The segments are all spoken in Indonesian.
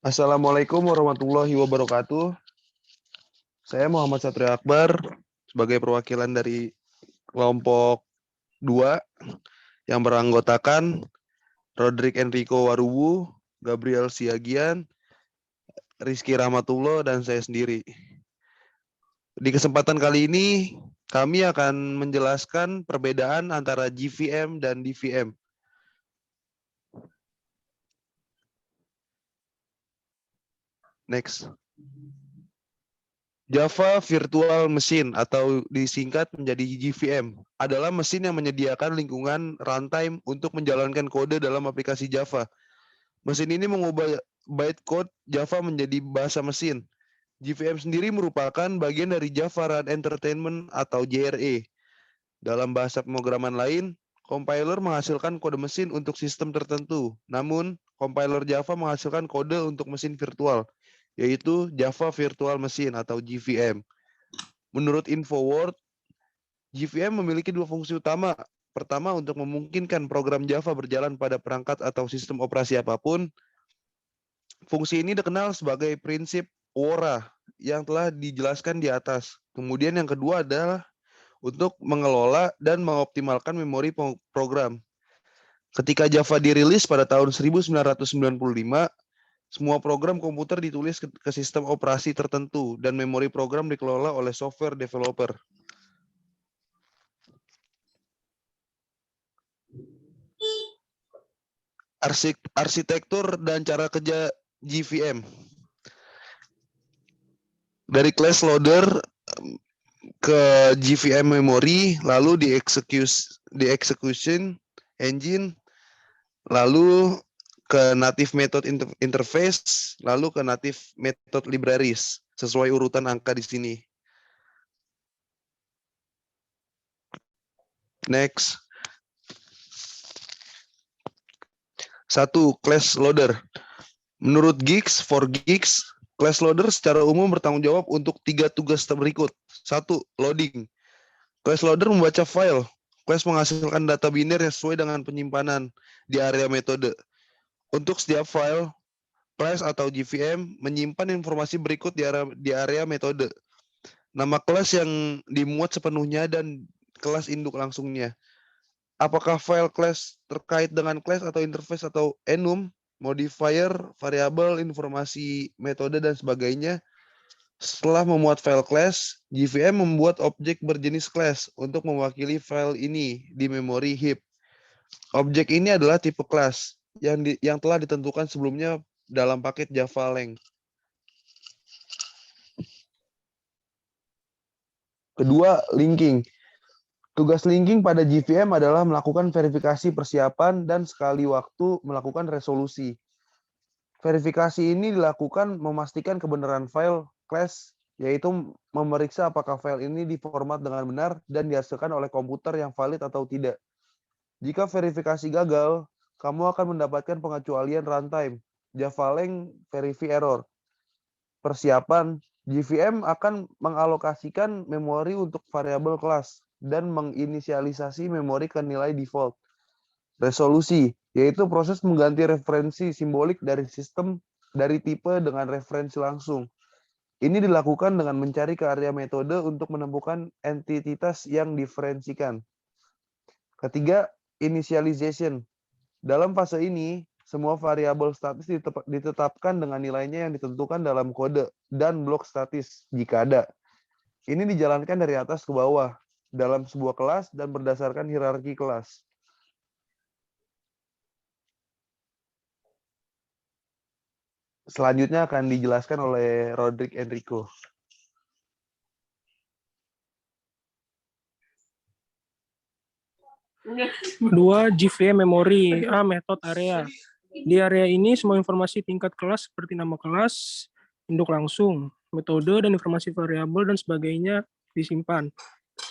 Assalamualaikum warahmatullahi wabarakatuh. Saya Muhammad Satria Akbar sebagai perwakilan dari kelompok 2 yang beranggotakan Rodrik Enrico Warubu, Gabriel Siagian, Rizky Rahmatullah, dan saya sendiri. Di kesempatan kali ini, kami akan menjelaskan perbedaan antara JVM dan DVM. Next. Java Virtual Machine atau disingkat menjadi JVM adalah mesin yang menyediakan lingkungan runtime untuk menjalankan kode dalam aplikasi Java. Mesin ini mengubah bytecode Java menjadi bahasa mesin. JVM sendiri merupakan bagian dari Java Run Entertainment atau JRE. Dalam bahasa pemrograman lain, compiler menghasilkan kode mesin untuk sistem tertentu. Namun, compiler Java menghasilkan kode untuk mesin virtual, yaitu Java Virtual Machine atau JVM. Menurut InfoWord, JVM memiliki dua fungsi utama. Pertama, untuk memungkinkan program Java berjalan pada perangkat atau sistem operasi apapun. Fungsi ini dikenal sebagai prinsip WORA yang telah dijelaskan di atas. Kemudian yang kedua adalah untuk mengelola dan mengoptimalkan memori program. Ketika Java dirilis pada tahun 1995, semua program komputer ditulis ke sistem operasi tertentu dan memori program dikelola oleh software developer. Arsitektur dan cara kerja JVM. Dari class loader ke JVM memory, lalu di execution engine, lalu ke native method interface, lalu ke native method libraries, sesuai urutan angka di sini. Next. 1. Class loader. Menurut Geeks, class loader secara umum bertanggung jawab untuk 3 tugas berikut. 1. Loading. Class loader membaca file. Class menghasilkan data biner yang sesuai dengan penyimpanan di area metode. Untuk setiap file, class atau JVM menyimpan informasi berikut di area metode. Nama kelas yang dimuat sepenuhnya dan kelas induk langsungnya. Apakah file class terkait dengan class atau interface atau enum, modifier, variabel, informasi, metode, dan sebagainya. Setelah memuat file class, JVM membuat objek berjenis class untuk mewakili file ini di memori heap. Objek ini adalah tipe class yang telah ditentukan sebelumnya dalam paket Java Lang. Kedua, linking. Tugas linking pada JVM adalah melakukan verifikasi persiapan dan sekali waktu melakukan resolusi. Verifikasi ini dilakukan memastikan kebenaran file class, yaitu memeriksa apakah file ini diformat dengan benar dan dihasilkan oleh komputer yang valid atau tidak. Jika verifikasi gagal, kamu akan mendapatkan pengecualian runtime, Java Lang Verify Error. Persiapan, JVM akan mengalokasikan memori untuk variabel kelas dan menginisialisasi memori ke nilai default. Resolusi, yaitu proses mengganti referensi simbolik dari sistem dari tipe dengan referensi langsung. Ini dilakukan dengan mencari ke area metode untuk menemukan entitas yang diferensikan. Ketiga, initialization. Dalam fase ini, semua variabel statis ditetapkan dengan nilainya yang ditentukan dalam kode dan blok statis jika ada. Ini dijalankan dari atas ke bawah dalam sebuah kelas dan berdasarkan hierarki kelas. Selanjutnya akan dijelaskan oleh Rodrik Enrico. Dua, JVM memory. A, method area. Di area ini semua informasi tingkat kelas seperti nama kelas, induk langsung, metode, dan informasi variabel dan sebagainya disimpan.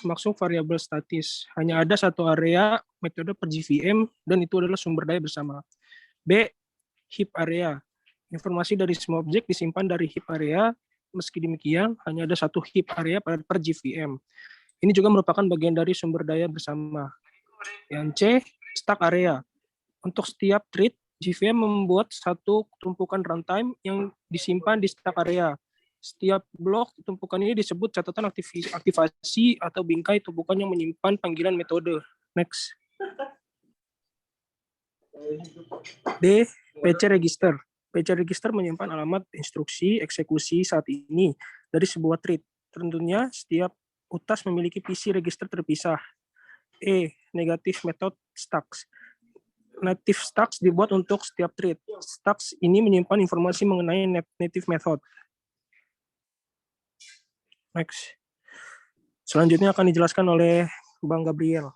Maksud variabel statis. Hanya ada satu area metode per JVM dan itu adalah sumber daya bersama. B, heap area. Informasi dari semua objek disimpan dari heap area. Meski demikian, hanya ada satu heap area per JVM. Ini juga merupakan bagian dari sumber daya bersama. Yang C, stack area. Untuk setiap thread JVM membuat satu tumpukan runtime yang disimpan di stack area. Setiap blok tumpukan ini disebut catatan aktivasi atau bingkai tumpukan yang menyimpan panggilan metode. Next. D. PC register. PC register menyimpan alamat instruksi eksekusi saat ini dari sebuah thread. Tentunya setiap utas memiliki PC register terpisah. E. Negative method stacks. Native stacks dibuat untuk setiap thread. Stacks ini menyimpan informasi mengenai native method. Next. Selanjutnya akan dijelaskan oleh Bang Gabriel.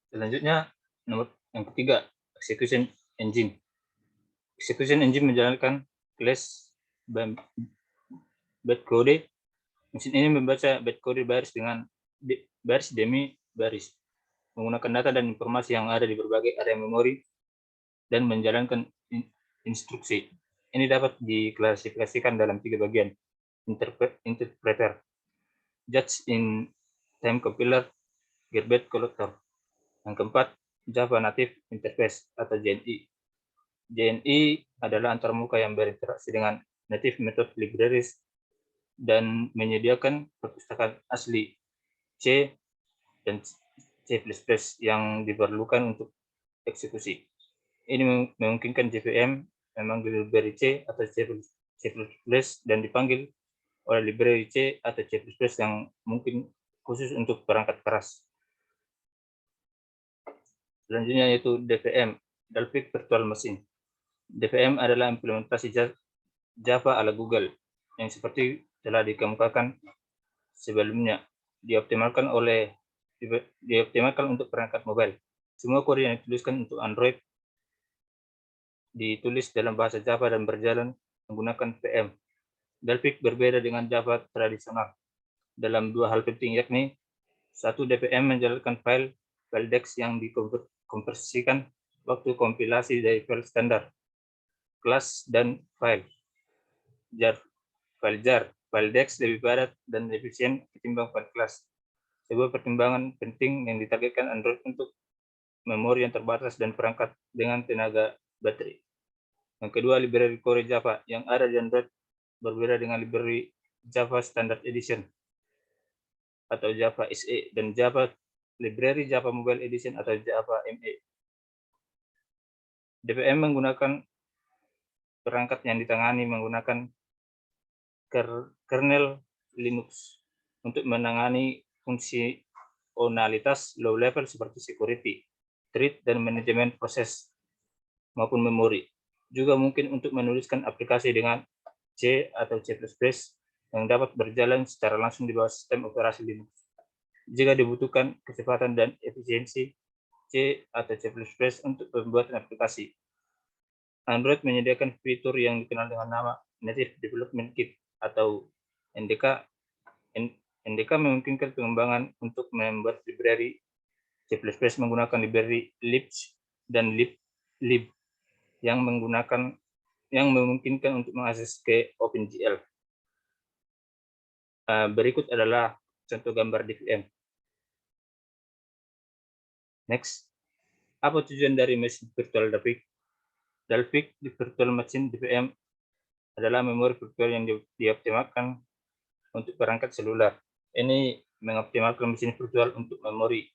Selanjutnya, nomor yang ketiga, execution engine. Execution engine menjalankan class bytecode. Mesin ini membaca bytecode baris dengan baris demi baris, menggunakan data dan informasi yang ada di berbagai area memori dan menjalankan instruksi. Ini dapat diklasifikasikan dalam 3 bagian. Interpreter, just in time compiler, get byte collector. Yang keempat, Java Native Interface atau JNI. JNI adalah antarmuka yang berinteraksi dengan native method libraries dan menyediakan perpustakaan asli C dan C++ yang diperlukan untuk eksekusi. Ini memungkinkan JVM memanggil library C atau C++ dan dipanggil oleh library C atau C++ yang mungkin khusus untuk perangkat keras. Selanjutnya yaitu DVM, Dalvik Virtual Machine. DVM adalah implementasi Java ala Google yang seperti telah dikemukakan sebelumnya, dioptimalkan untuk perangkat mobile. Semua kode yang dituliskan untuk Android ditulis dalam bahasa Java dan berjalan menggunakan VM. Dalvik berbeda dengan Java tradisional dalam 2 hal penting, yakni 1. DVM menjalankan file dex yang dikonversikan waktu kompilasi dari file standar, kelas, dan file jar. File dex lebih padat dan efisien ketimbang file kelas. Sebuah pertimbangan penting yang ditargetkan Android untuk memori yang terbatas dan perangkat dengan tenaga baterai. Yang kedua, library core Java yang ada di Android berbeda dengan library Java Standard Edition atau Java SE dan library Java Mobile Edition atau Java ME. DVM menggunakan perangkat yang ditangani menggunakan kernel Linux untuk menangani fungsionalitas low level seperti security, thread, dan manajemen proses maupun memori. Juga mungkin untuk menuliskan aplikasi dengan C atau C++ yang dapat berjalan secara langsung di bawah sistem operasi Linux. Jika dibutuhkan kecepatan dan efisiensi, C atau C++ untuk pembuatan aplikasi. Android menyediakan fitur yang dikenal dengan nama Native Development Kit atau NDK. NDK memungkinkan pengembangan untuk membuat library C++ menggunakan library libc dan lib yang memungkinkan untuk mengakses ke OpenGL. Berikut adalah contoh gambar DVM. Next, apa tujuan dari mesin virtual Dalvik? Dalvik di virtual machine DVM adalah memori virtual yang dioptimalkan untuk perangkat seluler. Ini mengoptimalkan mesin virtual untuk memori,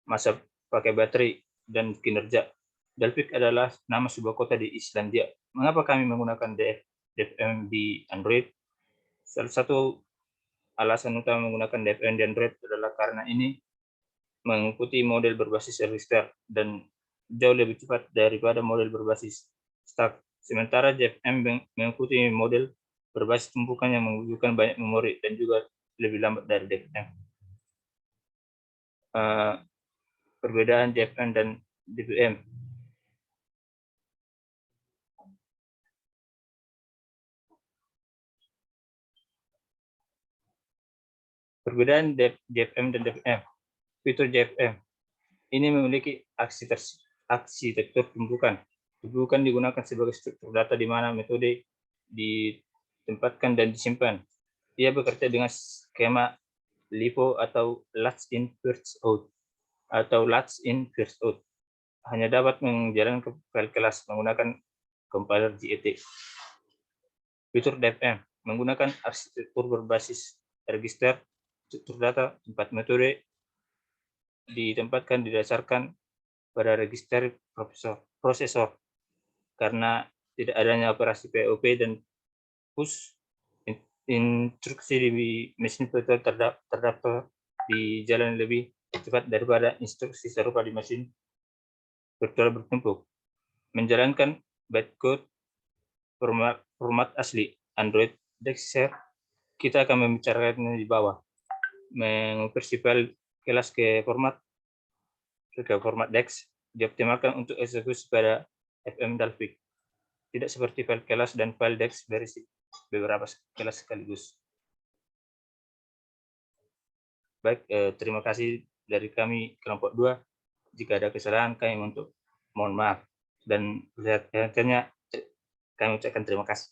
masa pakai baterai, dan kinerja. Dalvik adalah nama sebuah kota di Islandia. Mengapa kami menggunakan DVM di Android? Salah satu alasan utama menggunakan DVM di Android adalah karena ini mengikuti model berbasis register dan jauh lebih cepat daripada model berbasis stack. Sementara JVM mengikuti model berbasis tumpukan yang membutuhkan banyak memori dan juga lebih lambat dari DVM. Perbedaan JVM dan DVM. Perbedaan JVM dan DVM. Fitur JVM ini memiliki arsitektur tumpukan. Tumpukan digunakan sebagai struktur data di mana metode ditempatkan dan disimpan. Ia bekerja dengan skema LIFO atau Latch in First Out atau Latch in First Out. hanya dapat menjalankan file kelas menggunakan compiler JET. Fitur DFM menggunakan arsitektur berbasis register, struktur data, tempat metode ditempatkan didasarkan pada register prosesor karena tidak adanya operasi POP dan push instruksi di mesin virtual terdaftar di jalan lebih cepat daripada instruksi serupa di mesin virtual bertumpuk. Menjalankan bytecode format asli Android DexShare, kita akan membicarakannya di bawah. Mengonversi file kelas ke format DEX dioptimalkan untuk eksekusi pada FM Dalvik. Tidak seperti file kelas dan file DEX berisi beberapa kelas sekaligus. Baik, terima kasih dari kami kelompok 2. Jika ada kesalahan kami mohon maaf dan akhirnya kami ucapkan terima kasih.